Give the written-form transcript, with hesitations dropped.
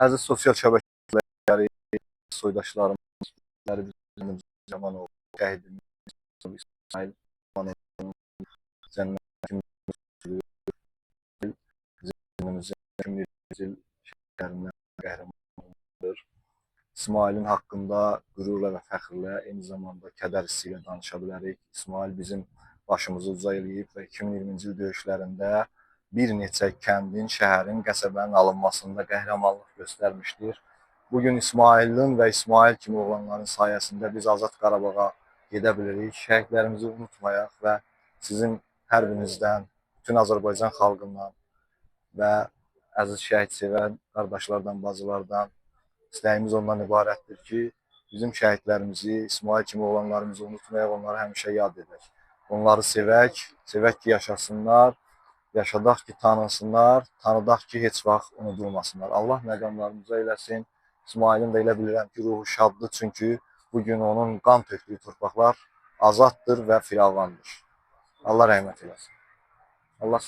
Əziz sosial şəbəkələri soydaşlarımız, bizim Camanov, şəhidimiz İsmail Camanovun cənnətin zillimizin 2020 il şəhidlərindən qəhrəmandır. İsmailin haqqında qürurla və fəxrlə, eyni zamanda kədər hissi ilə danışa bilərik. İsmail bizim başımızı uca eləyib və 2020-ci il döyüşlərində bir neçə kəndin, şəhərin, qəsəbənin alınmasında qəhrəmanlıq göstərmişdir. Bugün İsmailin və İsmail kimi oğlanların sayəsində biz Azad Qarabağa gedə bilirik. Şəhidlərimizi unutmayaq və sizin hər birinizdən, bütün Azərbaycan xalqından və əziz şəhid sevən qardaşlardan, bacılardan istəyimiz ondan ibarətdir ki, bizim şəhidlərimizi, İsmail kimi oğlanlarımızı unutmayaq, onları həmişə yad edək. Onları sevək, sevək ki, yaşasınlar, yaşadaq ki, tanınsınlar, tanıdaq ki, heç vaxt unudulmasınlar. Allah məqamlarımıza eləsin. İsmailin də elə bilirəm ki, ruhu şaddır, çünki bugün onun qan tökdüyü torpaqlar azaddır və firavandır. Allah rəhmət eləsin. Allah